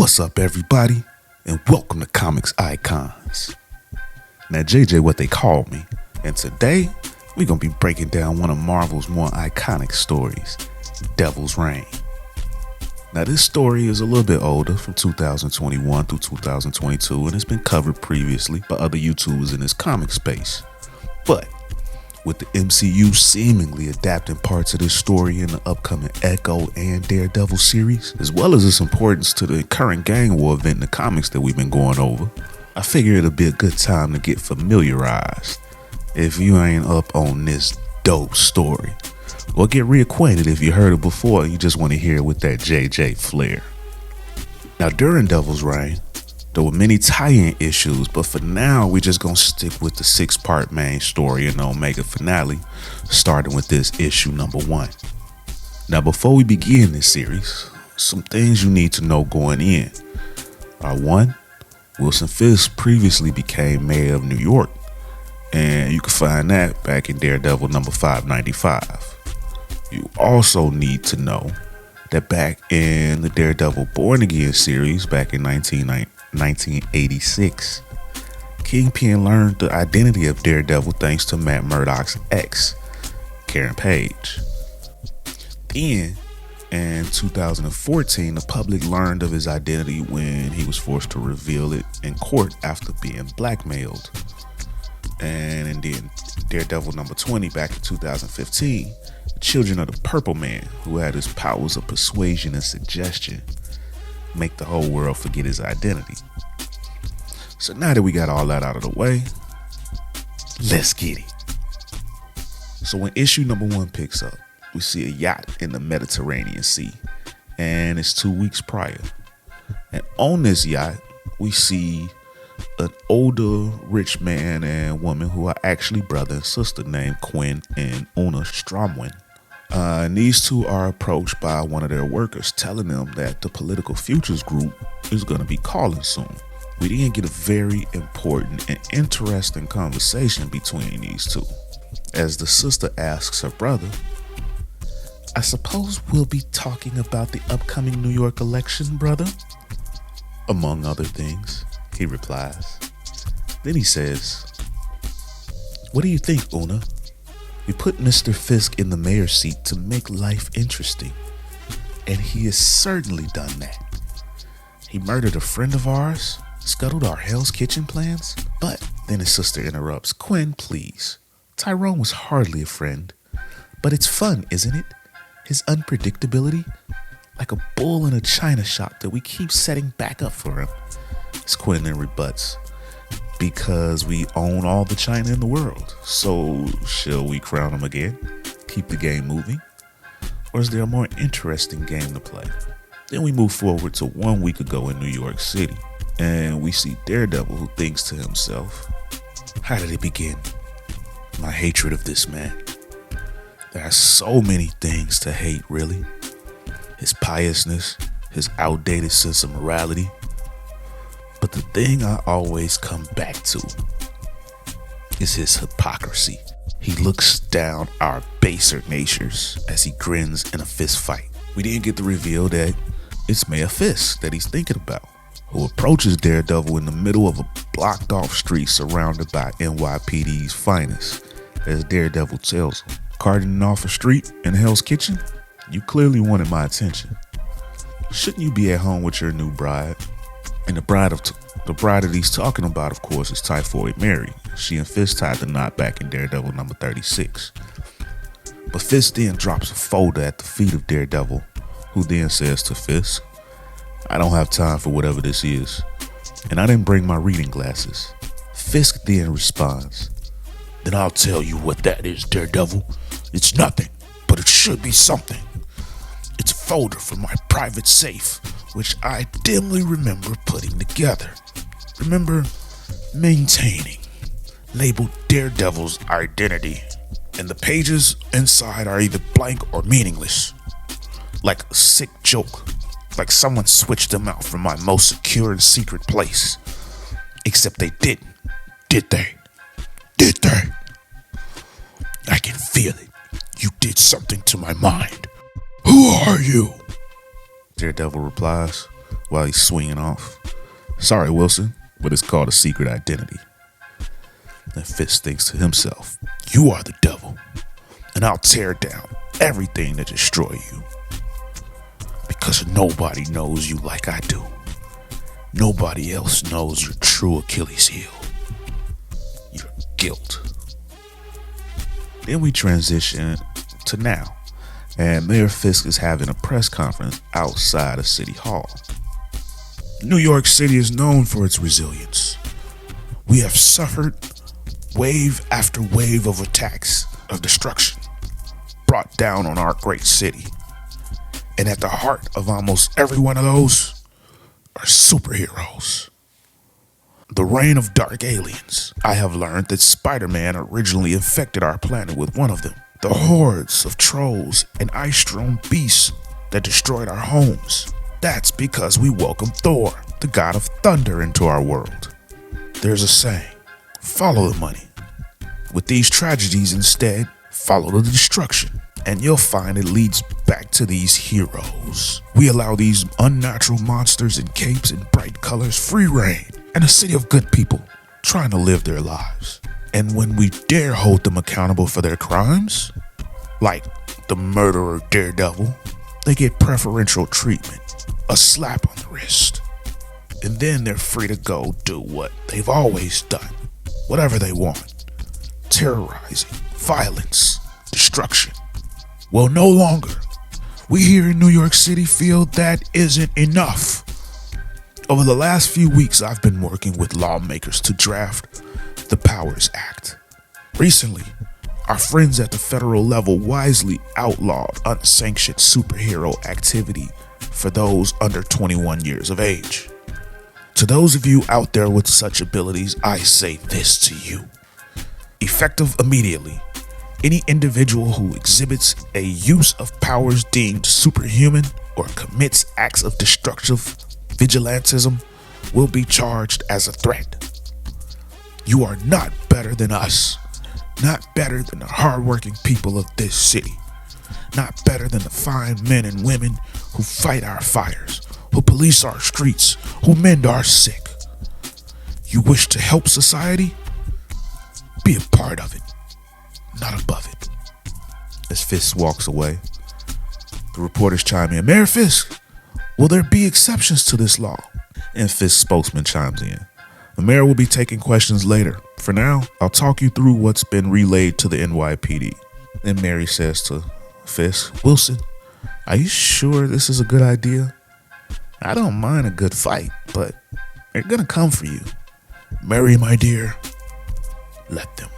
What's up, everybody, and welcome to Comics Icons. Now, JJ, what they call me, and today we're gonna be breaking down one of Marvel's more iconic stories, Devil's Reign. Now, this story is a little bit older, from 2021 through 2022, and it's been covered previously by other YouTubers in this comic space. But with the MCU seemingly adapting parts of this story in the upcoming Echo and Daredevil series, as well as its importance to the current gang war event in the comics that we've been going over, I figure it'll be a good time to get familiarized if you ain't up on this dope story, or get reacquainted if you heard it before and you just want to hear it with that JJ flair. Now, during Devil's Reign, there were many tie-in issues, but for now, we're just gonna stick with the 6-part main story and the Omega finale, starting with this issue number 1. Now, before we begin this series, some things you need to know going in are: 1, Wilson Fisk previously became mayor of New York, and you can find that back in Daredevil number 595. You also need to know that back in the Daredevil Born Again series back in 1986, Kingpin learned the identity of Daredevil thanks to Matt Murdock's ex, Karen Page. Then, in 2014, the public learned of his identity when he was forced to reveal it in court after being blackmailed. And then Daredevil number 20 back in 2015, the children of the Purple Man, who had his powers of persuasion and suggestion, make the whole world forget his identity. So now that we got all that out of the way, let's get it. So when issue number 1 picks up, we see a yacht in the Mediterranean Sea, and it's 2 weeks prior. And on this yacht, we see an older rich man and woman who are actually brother and sister, named Quinn and Una Stromwin. And these two are approached by one of their workers, telling them that the Political Futures group is going to be calling soon. We didn't get a very important and interesting conversation between these two, as the sister asks her brother, "I suppose we'll be talking about the upcoming New York election, brother?" Among other things, he replies. Then he says, "What do you think, Una? We put Mr. Fisk in the mayor's seat to make life interesting, and he has certainly done that. He murdered a friend of ours, scuttled our Hell's Kitchen plans." But then his sister interrupts, "Quinn, please. Tyrone was hardly a friend, but it's fun, isn't it? His unpredictability, like a bull in a china shop that we keep setting back up for him." As Quinn then rebuts, "Because we own all the china in the world, so shall we crown him again? Keep the game moving? Or is there a more interesting game to play?" Then we move forward to 1 week ago in New York City, and we see Daredevil, who thinks to himself, "How did it begin? My hatred of this man. There are so many things to hate, really. His piousness, his outdated sense of morality. But the thing I always come back to is his hypocrisy. He looks down our baser natures as he grins in a fist fight." We didn't get the reveal that it's Mayor Fisk that he's thinking about, who approaches Daredevil in the middle of a blocked off street surrounded by NYPD's finest, as Daredevil tells him, "Carting off a street in Hell's Kitchen? You clearly wanted my attention. Shouldn't you be at home with your new bride?" And the bride that he's talking about, of course, is Typhoid Mary. She and Fisk tied the knot back in Daredevil number 36. But Fisk then drops a folder at the feet of Daredevil, who then says to Fisk, "I don't have time for whatever this is, and I didn't bring my reading glasses." Fisk then responds, "Then I'll tell you what that is, Daredevil. It's nothing, but it should be something. It's a folder from my private safe, which I dimly remember putting together. Remember maintaining, labeled Daredevil's identity. And the pages inside are either blank or meaningless. Like a sick joke, like someone switched them out from my most secure and secret place. Except they didn't, did they? Did they? I can feel it. You did something to my mind. Who are you?" Daredevil replies, while he's swinging off. Sorry, Wilson, but it's called a secret identity. And Fisk thinks to himself, you are the devil, and I'll tear down everything to destroy you. Because nobody knows you like I do. Nobody else knows your true Achilles heel. Your guilt. Then we transition to now, and Mayor Fisk is having a press conference outside of City Hall. New York City is known for its resilience. We have suffered wave after wave of attacks of destruction brought down on our great city. And at the heart of almost every one of those are superheroes. The reign of dark aliens. I have learned that Spider-Man originally infected our planet with one of them. The hordes of trolls and ice-strewn beasts that destroyed our homes. That's because we welcomed Thor, the god of thunder, into our world. There's a saying, follow the money. With these tragedies instead, follow the destruction. And you'll find it leads back to these heroes. We allow these unnatural monsters in capes and bright colors free reign, and a city of good people trying to live their lives. And when we dare hold them accountable for their crimes, like the murderer Daredevil, they get preferential treatment, a slap on the wrist. And then they're free to go do what they've always done, whatever they want. Terrorizing, violence, destruction. Well, no longer. We here in New York City feel that isn't enough. Over the last few weeks, I've been working with lawmakers to draft the Powers Act. Recently, our friends at the federal level wisely outlawed unsanctioned superhero activity for those under 21 years of age. To those of you out there with such abilities, I say this to you. Effective immediately, any individual who exhibits a use of powers deemed superhuman or commits acts of destructive vigilantism will be charged as a threat. You are not better than us, not better than the hardworking people of this city, not better than the fine men and women who fight our fires, who police our streets, who mend our sick. You wish to help society? Be a part of it, not above it. As Fisk walks away, the reporters chime in, Mayor Fisk, will there be exceptions to this law? And Fisk's spokesman chimes in, the mayor will be taking questions later. For now, I'll talk you through what's been relayed to the NYPD. Then Mary says to Fisk, Wilson, are you sure this is a good idea? I don't mind a good fight, but they're gonna come for you. Mary, my dear, let them.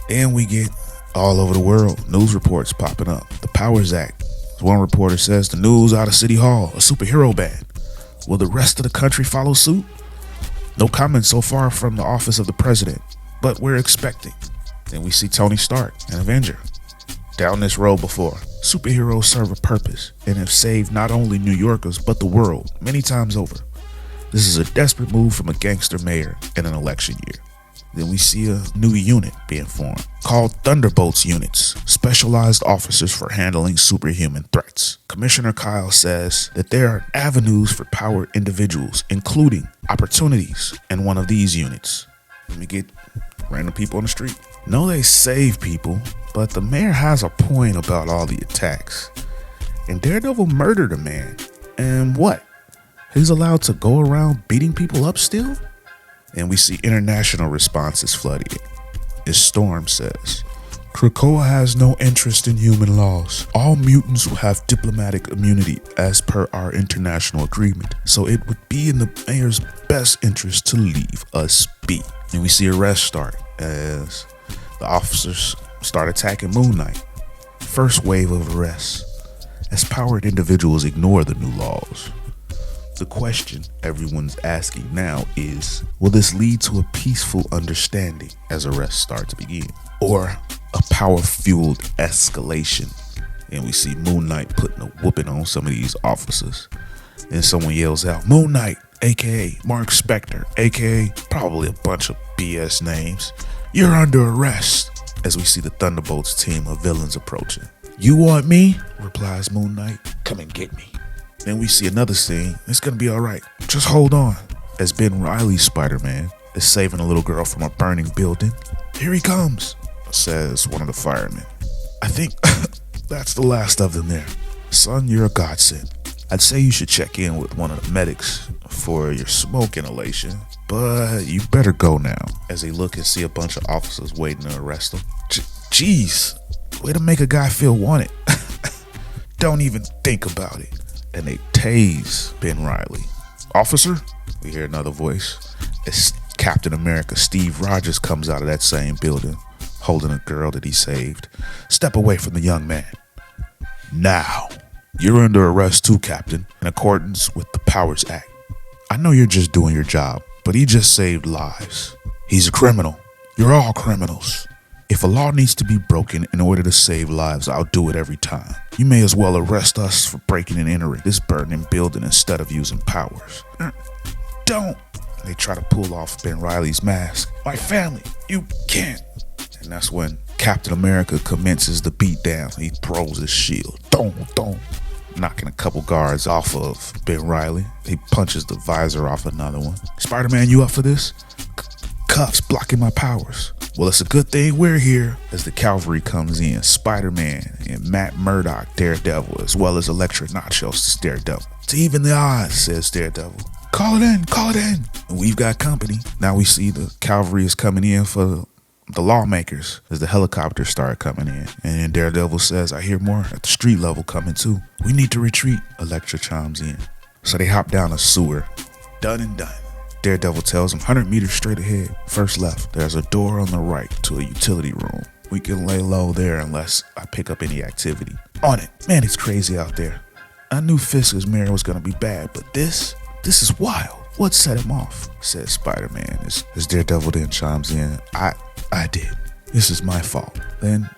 Then we get all over the world news reports popping up. The Powers Act. One reporter says the news out of City Hall, a superhero ban. Will the rest of the country follow suit? No comment so far from the office of the president, but we're expecting. Then we see Tony Stark, an Avenger. Down this road before, superheroes serve a purpose and have saved not only New Yorkers but the world many times over. This is a desperate move from a gangster mayor in an election year. Then we see a new unit being formed called Thunderbolts Units, specialized officers for handling superhuman threats. Commissioner Kyle says that there are avenues for powered individuals, including opportunities in one of these units. Let me get random people on the street. No, they save people, but the mayor has a point about all the attacks. And Daredevil murdered a man. And what? He's allowed to go around beating people up still? And we see international responses flooding it. As Storm says, Krakoa has no interest in human laws. All mutants will have diplomatic immunity as per our international agreement. So it would be in the mayor's best interest to leave us be. And we see arrests start as the officers start attacking Moon Knight. First wave of arrests as powered individuals ignore the new laws. The question everyone's asking now is, will this lead to a peaceful understanding as arrests start to begin? Or a power-fueled escalation? And we see Moon Knight putting a whooping on some of these officers. And someone yells out, Moon Knight, aka Mark Spector, aka probably a bunch of BS names, you're under arrest. As we see the Thunderbolts team of villains approaching. You want me? Replies Moon Knight. Come and get me. Then we see another scene. It's gonna be all right. Just hold on. As Ben Reilly's Spider-Man is saving a little girl from a burning building. Here he comes, says one of the firemen. I think that's the last of them there. Son, you're a godsend. I'd say you should check in with one of the medics for your smoke inhalation, but you better go now. As they look and see a bunch of officers waiting to arrest them. Jeez, way to make a guy feel wanted. Don't even think about it. And they tase Ben Reilly. Officer? We hear another voice. It's Captain America Steve Rogers comes out of that same building, holding a girl that he saved. Step away from the young man. Now. You're under arrest too, Captain, in accordance with the Powers Act. I know you're just doing your job, but he just saved lives. He's a criminal. You're all criminals. If a law needs to be broken in order to save lives, I'll do it every time. You may as well arrest us for breaking and entering this burning building instead of using powers. Don't. They try to pull off Ben Reilly's mask. My family, you can't. And that's when Captain America commences the beatdown. He throws his shield. Don't. Knocking a couple guards off of Ben Reilly. He punches the visor off another one. Spider-Man, you up for this? Cuffs blocking my powers. Well, it's a good thing we're here. As the cavalry comes in, Spider-Man and Matt Murdock, Daredevil, as well as Electra Nachos, Daredevil. To even the odds, says Daredevil. Call it in. And we've got company. Now we see the cavalry is coming in for the lawmakers as the helicopters start coming in. And then Daredevil says, I hear more at the street level coming too. We need to retreat. Electra chimes in. So they hop down a sewer. Done and done. Daredevil tells him 100 meters straight ahead. First left, there's a door on the right to a utility room. We can lay low there unless I pick up any activity. On it. Man, it's crazy out there. I knew Fisk's mirror was going to be bad, but this is wild. What set him off? Says Spider-Man as Daredevil then chimes in. I did. This is my fault. Then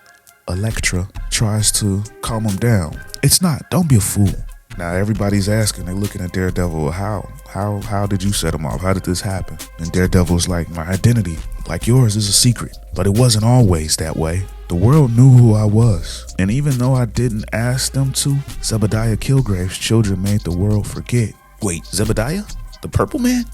Electra tries to calm him down. It's not. Don't be a fool. Now everybody's asking. They're looking at Daredevil. How did you set him off? How did this happen? And Daredevil's like, my identity, like yours, is a secret. But it wasn't always that way. The world knew who I was. And even though I didn't ask them to, Zebediah Kilgrave's children made the world forget. Wait, Zebediah? The Purple Man?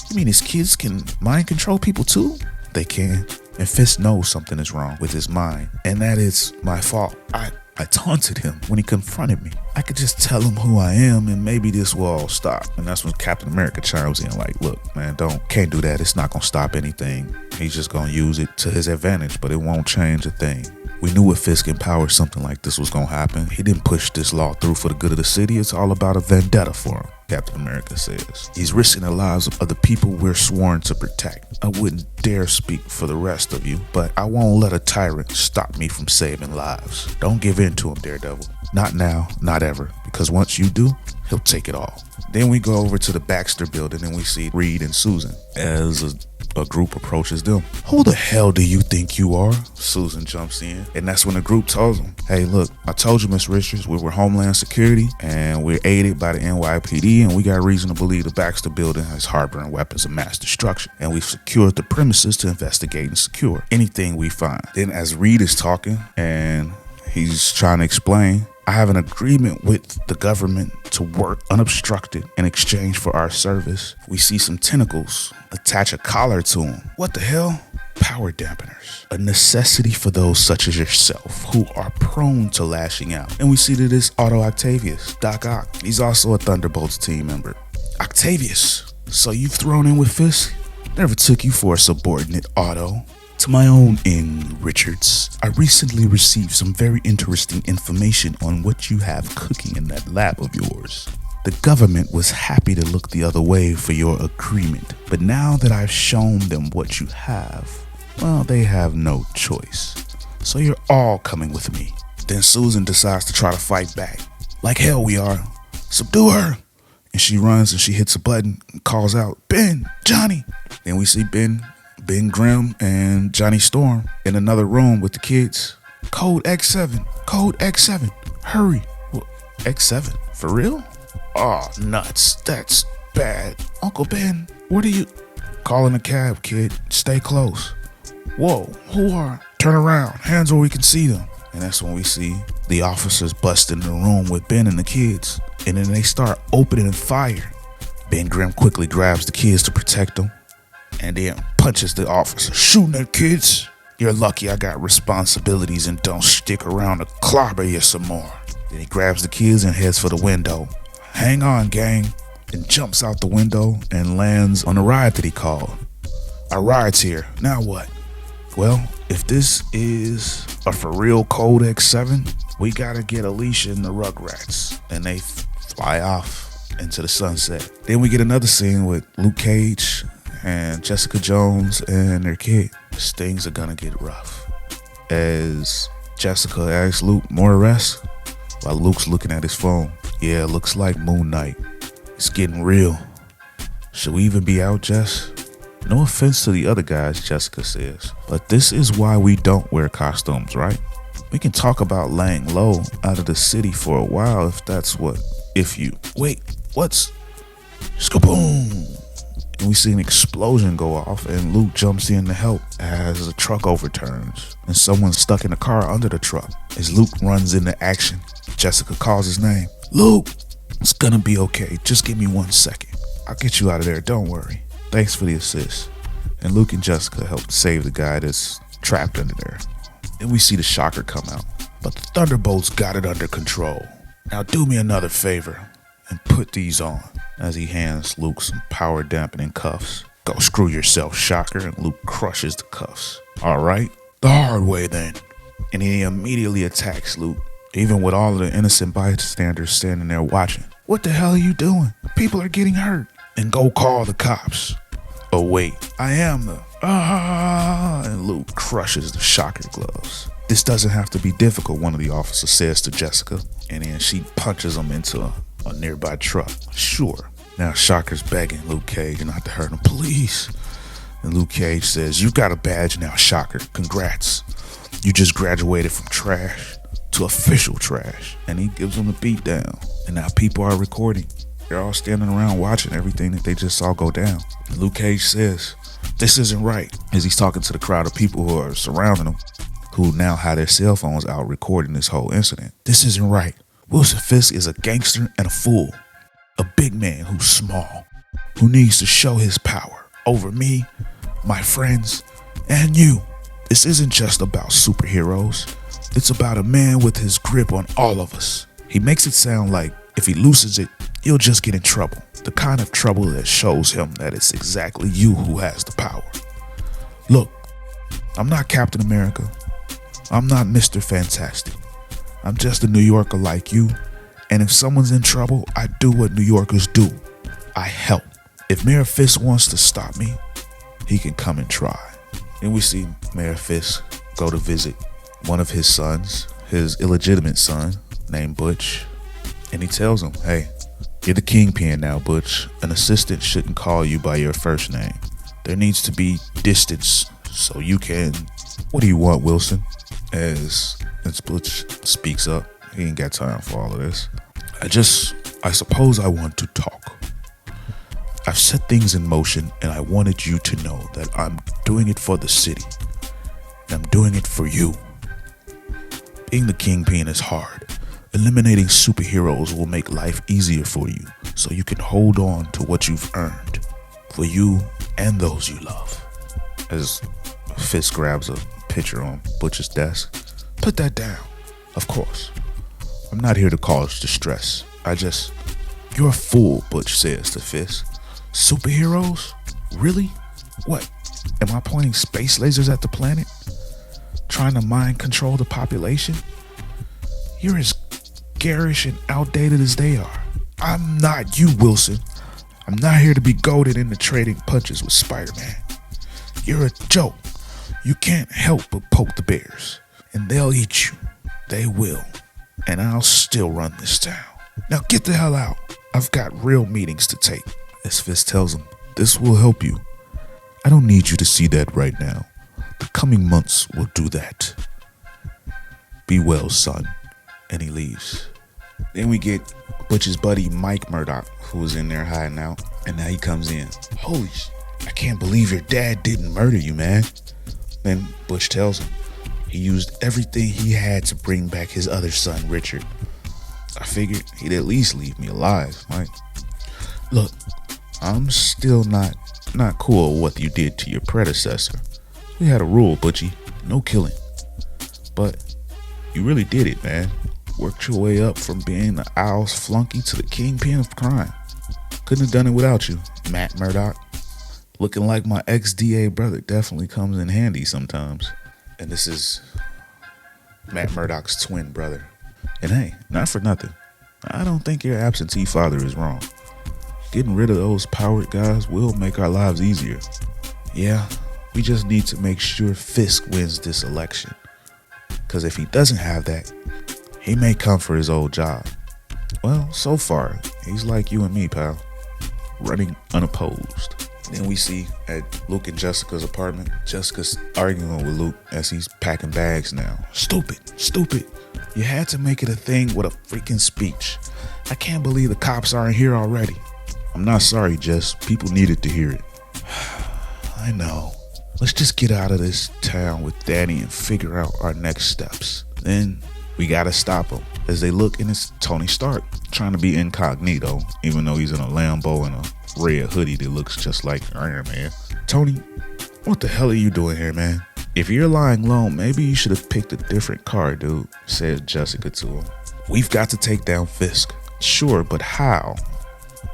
You mean his kids can mind control people too? They can. And Fisk knows something is wrong with his mind. And that is my fault. I taunted him when he confronted me. I could just tell him who I am and maybe this will all stop. And that's when Captain America chimes in like, look, man, can't do that. It's not gonna stop anything. He's just gonna use it to his advantage, but it won't change a thing. We knew if Fisk empowered something like this was gonna happen. He didn't push this law through for the good of the city. It's all about a vendetta for him, Captain America says. He's risking the lives of the people we're sworn to protect. I wouldn't dare speak for the rest of you, but I won't let a tyrant stop me from saving lives. Don't give in to him, Daredevil. Not now, not ever, because once you do, he'll take it all. Then we go over to the Baxter building and we see Reed and Susan as a group approaches them. Who the hell do you think you are? Susan jumps in, and that's when the group tells them, hey, look, I told you, Miss Richards, we were Homeland Security and we're aided by the NYPD, and we got reason to believe the Baxter building is harboring weapons of mass destruction, and we've secured the premises to investigate and secure anything we find. Then as Reed is talking and he's trying to explain, I have an agreement with the government to work unobstructed in exchange for our service. We see some tentacles attach a collar to them. What the hell? Power dampeners. A necessity for those such as yourself who are prone to lashing out. And we see that it's Otto Octavius, Doc Ock. He's also a Thunderbolts team member. Octavius, so you've thrown in with Fisk? Never took you for a subordinate, Otto. To my own end, Richards, I recently received some very interesting information on what you have cooking in that lab of yours. The government was happy to look the other way for your agreement, but now that I've shown them what you have, well, they have no choice. So you're all coming with me. Then Susan decides to try to fight back. Like hell we are. Subdue her. And she runs and she hits a button and calls out, Ben, Johnny. Then we see Ben Grimm and Johnny Storm in another room with the kids. Code X7, hurry. What, X7, for real? Oh, nuts, that's bad. Uncle Ben, what are you? Calling a cab, kid, stay close. Whoa, who are? Turn around, hands where we can see them. And that's when we see the officers bust in the room with Ben and the kids. and then they start opening fire. Ben Grimm quickly grabs the kids to protect them and then punches the officer. "Shooting at kids? You're lucky I got responsibilities and don't stick around to clobber you some more." Then he grabs the kids and heads for the window. "Hang on, gang," and jumps out the window and lands on the ride that he called. "Our ride's here. Now what?" "Well, if this is a for real Code X7, we gotta get Alicia and the Rugrats." And they fly off into the sunset. Then we get another scene with Luke Cage and Jessica Jones and their kid. Things are gonna get rough as Jessica asks Luke more arrests while Luke's looking at his phone. "Yeah, looks like Moon Knight. It's getting real. Should we even be out, Jess?" "No offense to the other guys," Jessica says, "but this is why we don't wear costumes, right? We can talk about laying low out of the city for a while if that's what, if you..." Wait, what's... Skaboom! And we see an explosion go off and Luke jumps in to help as the truck overturns and someone's stuck in the car under the truck. As Luke runs into action, Jessica calls his name. "Luke, it's gonna be okay. Just give me 1 second. I'll get you out of there, don't worry. Thanks for the assist." And Luke and Jessica help save the guy that's trapped under there. Then we see the shocker come out. "But the Thunderbolts got it under control. Now do me another favor and put these on," as he hands Luke some power dampening cuffs. "Go screw yourself, Shocker," and Luke crushes the cuffs. "All right, the hard way then." And he immediately attacks Luke, even with all of the innocent bystanders standing there watching. "What the hell are you doing? People are getting hurt." "And go call the cops." "Oh wait, I am the..." And Luke crushes the Shocker gloves. "This doesn't have to be difficult," one of the officers says to Jessica, and then she punches him into a nearby truck. "Sure." Now Shocker's begging Luke Cage not to hurt him. "Please." And Luke Cage says, "You've got a badge now, Shocker. Congrats. You just graduated from trash to official trash." And he gives him a beat down. And now people are recording. They're all standing around watching everything that they just saw go down. And Luke Cage says, "This isn't right," as he's talking to the crowd of people who are surrounding him, who now have their cell phones out recording this whole incident. "This isn't right. Wilson Fisk is a gangster and a fool. A big man who's small, who needs to show his power over me, my friends, and you. This isn't just about superheroes. It's about a man with his grip on all of us. He makes it sound like if he loses it, he'll just get in trouble. The kind of trouble that shows him that it's exactly you who has the power. Look, I'm not Captain America. I'm not Mr. Fantastic. I'm just a New Yorker like you, and if someone's in trouble, I do what New Yorkers do. I help. If Mayor Fisk wants to stop me, he can come and try." Then we see Mayor Fisk go to visit one of his sons, his illegitimate son, named Butch, and he tells him, "Hey, you're the kingpin now, Butch. An assistant shouldn't call you by your first name. There needs to be distance so you can..." "What do you want, Wilson?" As Butch speaks up. He ain't got time for all of this. I suppose I want to talk. I've set things in motion and I wanted you to know that I'm doing it for the city. And I'm doing it for you. Being the kingpin is hard. Eliminating superheroes will make life easier for you so you can hold on to what you've earned for you and those you love. As Fisk grabs a picture on Butch's desk. "Put that down. Of course. I'm not here to cause distress. You're a fool," Butch says to Fisk. "Superheroes? Really? What? Am I pointing space lasers at the planet? Trying to mind control the population? You're as garish and outdated as they are. I'm not you, Wilson. I'm not here to be goaded into trading punches with Spider-Man. You're a joke. You can't help but poke the bears. And they'll eat you. They will. And I'll still run this town. Now get the hell out. I've got real meetings to take." As Fisk tells him, "This will help you. I don't need you to see that right now. The coming months will do that. Be well, son." And he leaves. Then we get Butch's buddy Mike Murdoch, who was in there hiding out. And now he comes in. I can't believe your dad didn't murder you, man." Then Butch tells him he used everything he had to bring back his other son, Richard. I figured he'd at least leave me alive. Like, look, I'm still not cool with what you did to your predecessor. We had a rule, Butchie, no killing. But you really did it, man. Worked your way up from being the Owl's flunky to the kingpin of crime. Couldn't have done it without you, Matt Murdock. Looking like my ex-DA brother definitely comes in handy sometimes. And this is Matt Murdock's twin brother. And hey, not for nothing, I don't think your absentee father is wrong. Getting rid of those powered guys will make our lives easier. Yeah, we just need to make sure Fisk wins this election. Because if he doesn't have that, he may come for his old job. Well, so far, he's like you and me, pal. Running unopposed. Then we see at Luke and Jessica's apartment, Jessica's arguing with Luke as he's packing bags now. Stupid. You had to make it a thing with a freaking speech. I can't believe the cops aren't here already. I'm not sorry, Jess. People needed to hear it. I know. Let's just get out of this town with Danny and figure out our next steps. Then we gotta stop him. As they look, and it's Tony Stark trying to be incognito, even though he's in a Lambo and a red hoodie that looks just like Iron Man. Tony, what the hell are you doing here, man? If you're lying low, maybe you should have picked a different car, dude, said Jessica to him. We've got to take down Fisk. Sure, but how?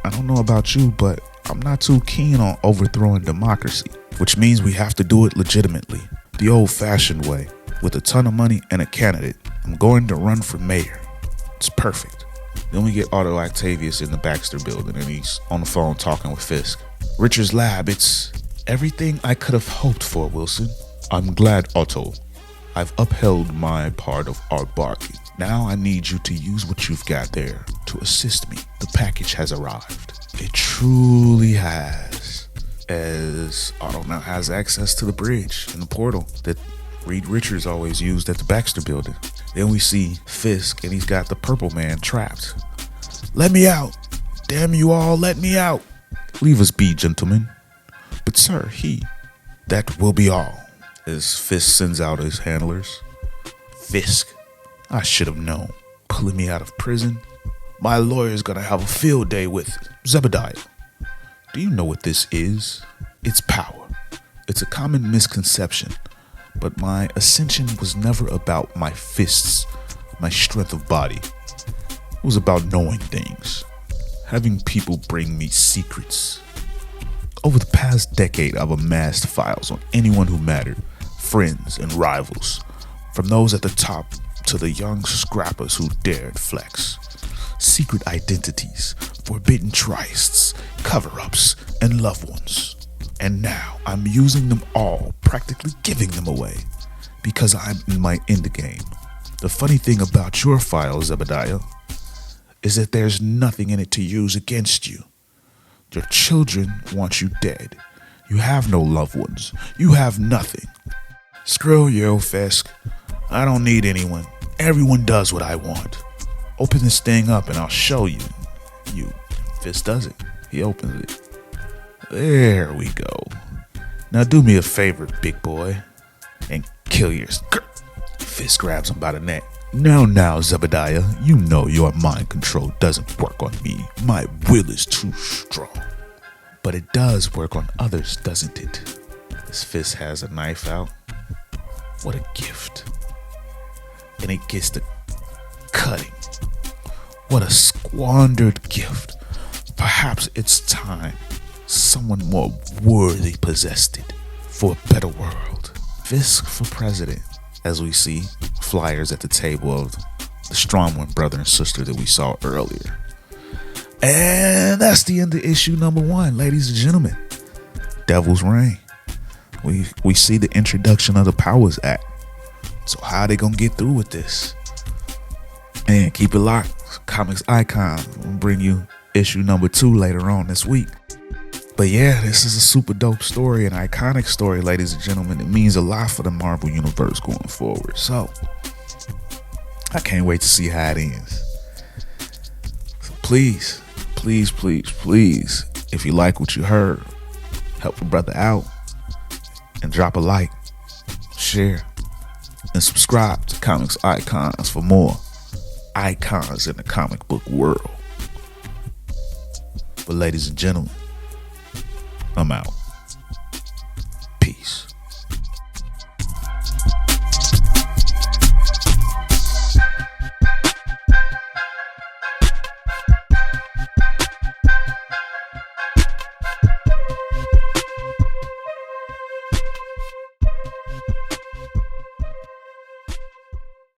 I don't know about you, but I'm not too keen on overthrowing democracy, which means we have to do it legitimately, the old-fashioned way, with a ton of money and a candidate. I'm going to run for mayor. It's perfect. Then we get Otto Octavius in the Baxter building, and he's on the phone talking with Fisk. Richard's lab, it's everything I could have hoped for, Wilson. I'm glad, Otto. I've upheld my part of our bargain. Now I need you to use what you've got there to assist me. The package has arrived. It truly has. As Otto now has access to the bridge and the portal that Reed Richards always used at the Baxter building. Then we see Fisk, and he's got the purple man trapped. Let me out. Damn you all, let me out. Leave us be, gentlemen. But sir, that will be all. As Fisk sends out his handlers. Fisk, I should have known. Pulling me out of prison. My lawyer's gonna have a field day with Zebediah. Do you know what this is? It's power. It's a common misconception. But my ascension was never about my fists, my strength of body. It was about knowing things. Having people bring me secrets. Over the past decade, I've amassed files on anyone who mattered. Friends and rivals, from those at the top to the young scrappers who dared flex. Secret identities, forbidden trysts, cover-ups, and loved ones. And now I'm using them all, practically giving them away, because I'm in my endgame. The funny thing about your file, Zebediah, is that there's nothing in it to use against you. Your children want you dead. You have no loved ones. You have nothing. Screw you, Fisk. I don't need anyone. Everyone does what I want. Open this thing up and I'll show you. Fisk does it. He opens it. There we go. Now do me a favor, big boy, and kill your... Fisk grabs him by the neck. Now, Zebediah, you know your mind control doesn't work on me. My will is too strong. But it does work on others, doesn't it? This Fisk has a knife out. What a gift. And it gets to cutting. What a squandered gift. Perhaps it's time someone more worthy possessed it for a better world. Fisk for president. As we see flyers at the table of the Strongman brother and sister that we saw earlier. And that's the end of issue number 1, ladies and gentlemen. Devil's Reign. We see the introduction of the Powers Act. So how are they gonna get through with this? And keep it locked. Comics Icon will bring you issue number 2 later on this week. But yeah, this is a super dope story, an iconic story, ladies and gentlemen. It means a lot for the Marvel Universe going forward. So I can't wait to see how it ends. So please, if you like what you heard, help a brother out and drop a like, share, and subscribe to Comics Icons for more. icons in the comic book world. But ladies and gentlemen, I'm out.